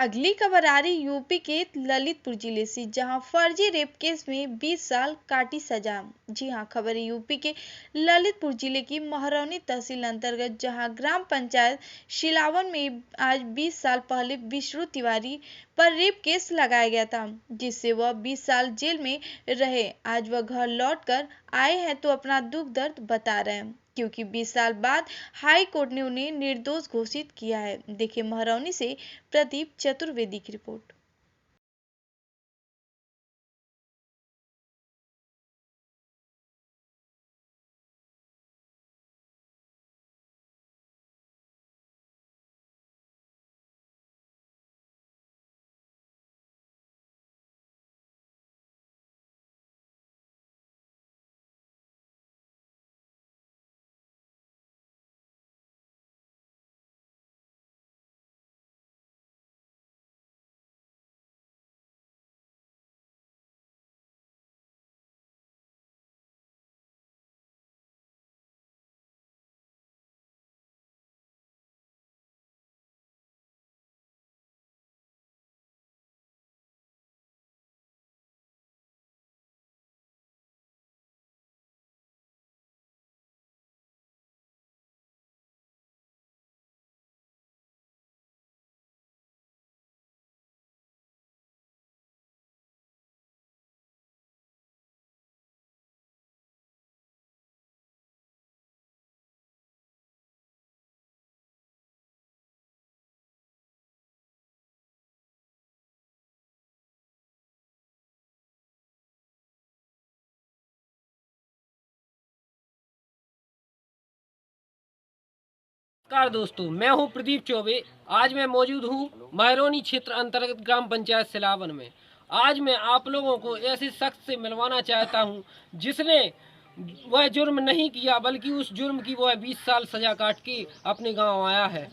अगली खबर आ रही यूपी के ललितपुर जिले से, जहां फर्जी रेप केस में 20 साल काटी सजा। जी हां, खबर है यूपी के ललितपुर जिले की महरौनी तहसील अंतर्गत, जहां ग्राम पंचायत शिलावन में आज 20 साल पहले विष्णु तिवारी पर रेप केस लगाया गया था, जिससे वह 20 साल जेल में रहे। आज वह घर लौट कर आए हैं तो अपना दुख दर्द बता रहे हैं, क्योंकि 20 साल बाद हाई कोर्ट ने उन्हें निर्दोष घोषित किया है। देखिए महरौनी से प्रदीप चतुर्वेदी की रिपोर्ट। नमस्कार दोस्तों, मैं हूं प्रदीप चौबे। आज मैं मौजूद हूं महरौनी क्षेत्र अंतर्गत ग्राम पंचायत सिलावन में। आज मैं आप लोगों को ऐसे शख्स से मिलवाना चाहता हूं जिसने वह जुर्म नहीं किया, बल्कि उस जुर्म की वह 20 साल सजा काट के अपने गांव आया है।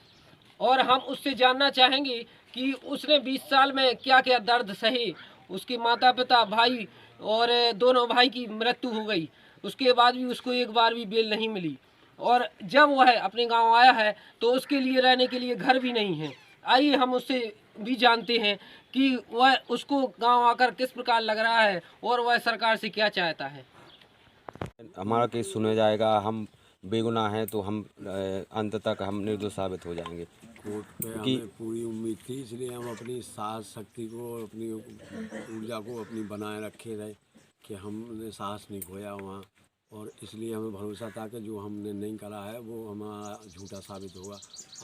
और हम उससे जानना चाहेंगे कि उसने 20 साल में क्या क्या दर्द सहे। उसके माता पिता, भाई और दोनों भाई की मृत्यु हो गई, उसके बाद भी उसको एक बार भी बेल नहीं मिली। और जब वह अपने गांव आया है तो उसके लिए रहने के लिए घर भी नहीं है। आइए हम उससे भी जानते हैं कि वह उसको गांव आकर किस प्रकार लग रहा है और वह सरकार से क्या चाहता है। हमारा केस सुना जाएगा, हम बेगुनाह हैं तो हम अंत तक हम निर्दोष साबित हो जाएंगे। कोर्ट पे हमें पूरी उम्मीद थी, इसलिए हम अपनी साहस शक्ति को, अपनी ऊर्जा को अपनी बनाए रखे रहे कि हमने साहस नहीं खोया वहाँ। और इसलिए हमें भरोसा था कि जो हमने नहीं करा है वो हमारा झूठा साबित होगा।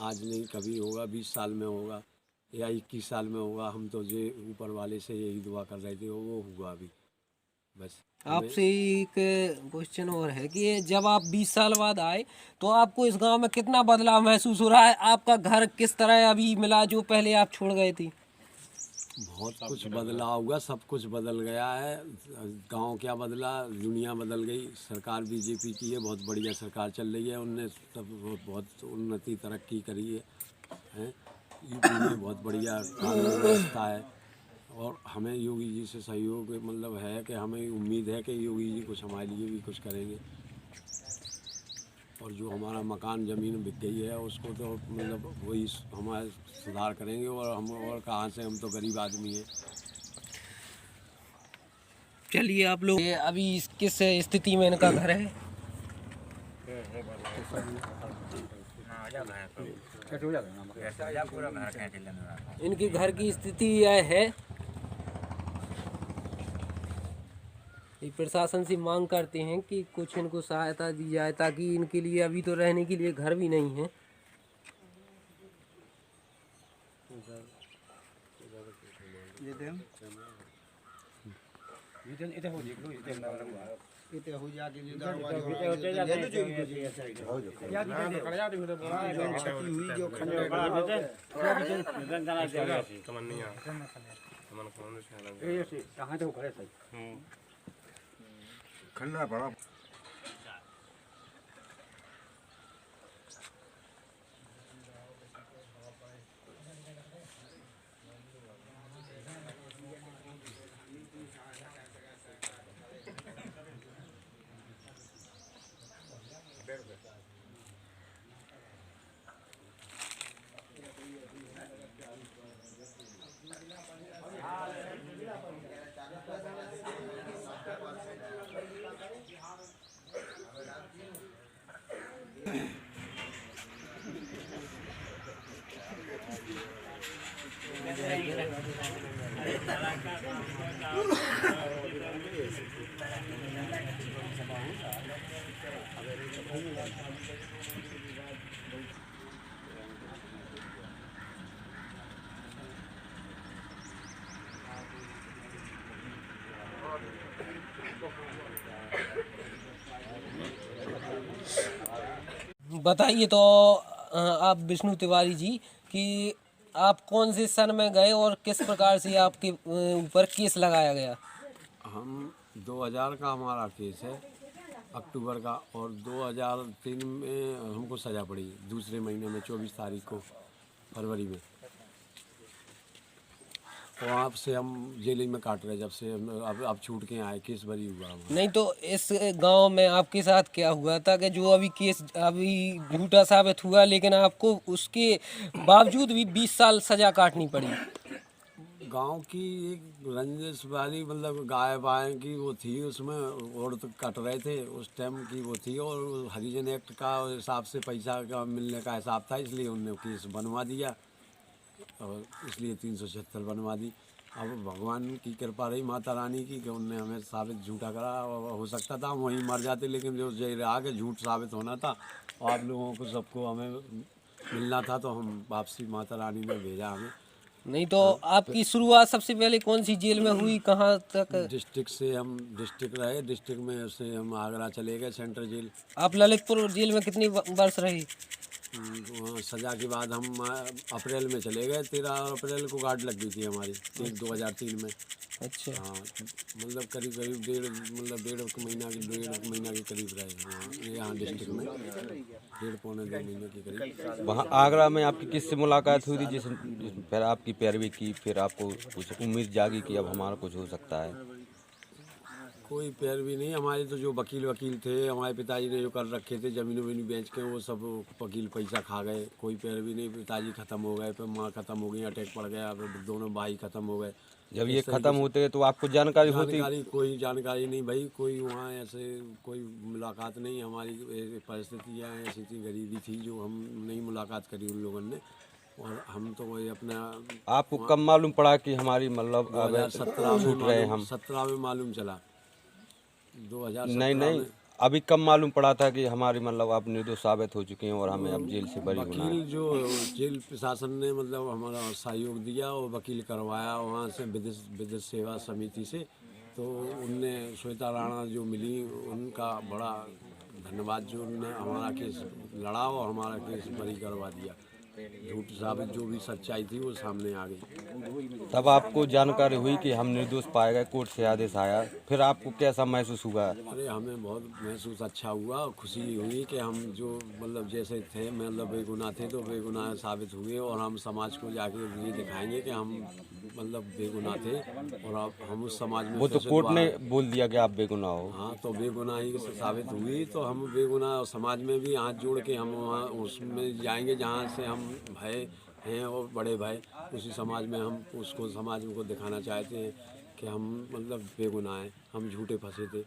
आज नहीं, कभी होगा, 20 साल में होगा या 21 साल में होगा। हम तो ये ऊपर वाले से यही दुआ कर रहे थे, वो हुआ अभी बस। आपसे एक क्वेश्चन और है कि जब आप 20 साल बाद आए तो आपको इस गांव में कितना बदलाव महसूस हो रहा है? आपका घर किस तरह अभी मिला जो पहले आप छोड़ गए थे? बहुत कुछ बदलाव हुआ, सब कुछ बदल गया है। गांव क्या बदला, दुनिया बदल गई। सरकार बीजेपी की है, बहुत बढ़िया सरकार चल रही है। उनने सब बहुत उन्नति तरक्की करी है। यूपी में बहुत बढ़िया कानून व्यवस्था है। और हमें योगी जी से सहयोग मतलब है कि हमें उम्मीद है कि योगी जी कुछ हमारे लिए भी कुछ करेंगे। और जो हमारा मकान ज़मीन बिक गई है उसको तो मतलब वही हमारे सुधार करेंगे। और हम और कहाँ से, हम तो गरीब आदमी हैं। चलिए, आप लोग अभी किस स्थिति में इनका घर है? इनके घर की स्थिति यह है, प्रशासन से मांग करते हैं कि कुछ इनको सहायता दी जाए, ताकि इनके लिए अभी तो रहने के लिए घर भी नहीं है। खन्ना पड़ा। बताइए तो आप विष्णु तिवारी जी कि आप कौन से सन में गए और किस प्रकार से आपके ऊपर केस लगाया गया? हम 2000 का हमारा केस है, अक्टूबर का, और 2003 में हमको सज़ा पड़ी दूसरे महीने में 24 तारीख को, फरवरी में। वहाँ से हम जेल में काट रहे जब से अब छूट के आए, केस भरी हुआ हमारा। नहीं तो इस गांव में आपके साथ क्या हुआ था कि जो अभी केस अभी झूठा साबित हुआ, लेकिन आपको उसके बावजूद भी 20 साल सजा काटनी पड़ी? गांव की एक रंजिश वाली, मतलब गाय वाय की वो थी, उसमें औरत कट रहे थे उस टाइम की वो थी, और हरिजन एक्ट का हिसाब से पैसा का मिलने का हिसाब था, इसलिए उनने केस बनवा दिया और इसलिए 376 बनवा दी। अब भगवान की कृपा रही, माता रानी की, कि उनने हमें साबित झूठा करा। हो सकता था हम वहीं मर जाते, लेकिन जो जेल आके झूठ साबित होना था और आप लोगों को सबको हमें मिलना था, तो हम वापसी माता रानी ने भेजा हमें। नहीं तो आपकी शुरुआत सबसे पहले कौन सी जेल में हुई, कहाँ तक? डिस्ट्रिक्ट से हम डिस्ट्रिक्ट रहे, डिस्ट्रिक्ट में से हम आगरा चले गए, सेंट्रल जेल। आप ललितपुर जेल में कितनी वर्ष रही? वहाँ सज़ा के बाद हम अप्रैल में चले गए, 13 अप्रैल को गार्ड लग गई थी हमारी, 2003 में। अच्छा। हाँ, मतलब करीब करीब डेढ़ महीना के करीब रहे हाँ, यहाँ डिस्ट्रिक्ट में, डेढ़ पौने 2 महीने के करीब। वहाँ आगरा में आपकी किससे मुलाकात हुई थी फिर आपकी पैरवी की, फिर आपको कुछ उम्मीद जागी कि अब हमारा कुछ हो सकता है? कोई पैरवी नहीं, हमारे तो जो वकील थे, हमारे पिताजी ने जो कर रखे थे ज़मीन वमीन बेच के, वो सब वकील पैसा खा गए। कोई पैरवी नहीं, पिताजी ख़त्म हो गए, फिर माँ ख़त्म हो गई, अटैक पड़ गया, फिर दोनों भाई ख़त्म हो गए। जब ये ख़त्म होते तो आपको जानकारी होती? कोई जानकारी नहीं भाई, कोई वहाँ ऐसे कोई मुलाकात नहीं। हमारी परिस्थितियाँ ऐसी थी, गरीबी थी, जो हम नहीं मुलाकात करी उन लोगों ने, और हम तो वही अपना। आपको कब मालूम पड़ा कि हमारी मतलब 2017 छूट रहे हम? 17 में मालूम चला, 2017 नहीं, में। अभी कब मालूम पड़ा था कि हमारी मतलब आप निर्दोष साबित हो चुके हैं और हमें अब जेल से बरी होना है? वकील जो जेल प्रशासन ने मतलब हमारा सहयोग दिया और वकील करवाया वहाँ से, विधिक सेवा समिति से, तो उनने श्वेता राणा जो मिली, उनका बड़ा धन्यवाद, जो उन्होंने हमारा केस लड़ा और हमारा केस बरी करवा दिया। झूठ साबित जो भी सच्चाई थी वो सामने आ गई। तब आपको जानकारी हुई कि हम निर्दोष पाए गए, कोर्ट से आदेश आया, फिर आपको कैसा महसूस हुआ? अरे हमें बहुत महसूस अच्छा हुआ, खुशी हुई कि हम जो मतलब जैसे थे, मतलब बेगुनाह थे, तो बेगुनाह साबित हुए, और हम समाज को जाके ये दिखाएंगे कि हम मतलब बेगुनाह थे, और अब हम उस समाज में। वो तो कोर्ट ने बोल दिया कि आप बेगुनाह हो। हाँ, तो बेगुनाही साबित हुई, तो हम बेगुनाह समाज में भी हाथ जोड़ के हम वहाँ उसमें जाएंगे जहाँ से हम भय हैं, और बड़े भाई, उसी समाज में हम उसको समाज को दिखाना चाहते हैं कि हम मतलब बेगुनाह हैं, हम झूठे फंसे थे।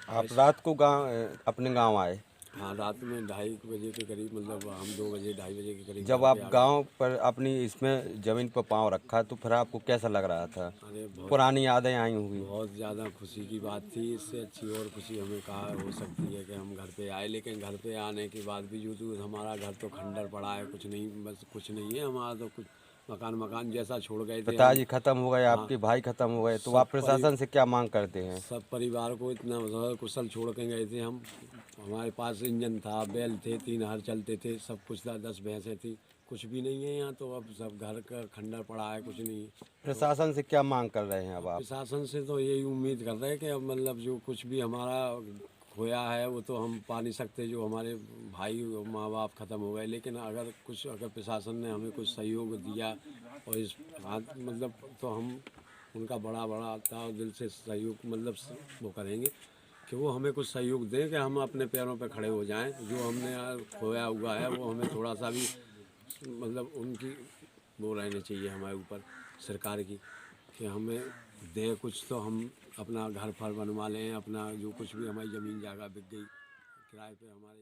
आप रात को अपने गांव आए? हाँ, रात में 2:30 बजे के करीब, मतलब हम 2 बजे 2:30 बजे के करीब जब आप गांव पर अपनी इसमें ज़मीन पर पाँव रखा तो फिर आपको कैसा लग रहा था? अरे पुरानी यादें आई होंगी? बहुत ज़्यादा खुशी की बात थी। इससे अच्छी और खुशी हमें कहाँ हो सकती है कि हम घर पे आए, लेकिन घर पे आने के बाद भी जो हमारा घर तो खंडर पड़ा है, कुछ नहीं, बस कुछ नहीं है हमारा, तो कुछ मकान जैसा छोड़ गए थे। पिताजी खत्म हो गए, आपके भाई खत्म हो गए, तो आप प्रशासन से क्या मांग करते हैं? सब परिवार को इतना कुशल छोड़ के गए थे हम। हमारे पास इंजन था, बैल थे, 3 हर चलते थे, सब कुछ था, 10 भैंसें थी, कुछ भी नहीं है यहाँ, तो अब सब घर का खंडर पड़ा है, कुछ नहीं। प्रशासन से क्या मांग कर रहे हैं अब आप? प्रशासन से तो यही उम्मीद कर रहे हैं कि अब मतलब जो कुछ भी हमारा खोया है वो तो हम पा नहीं सकते, जो हमारे भाई और माँ बाप ख़त्म हो गए, लेकिन अगर प्रशासन ने हमें कुछ सहयोग दिया और इस हाथ मतलब, तो हम उनका बड़ा था दिल से सहयोग मतलब वो करेंगे कि वो हमें कुछ सहयोग दें कि हम अपने पैरों पर खड़े हो जाएं। जो हमने खोया हुआ है वो हमें थोड़ा सा भी मतलब उनकी वो रहनी चाहिए हमारे ऊपर, सरकार की, कि हमें दें कुछ, तो हम अपना घर फर बनवा लें, अपना जो कुछ भी हमारी ज़मीन जायगा बिक गई किराए पे हमारे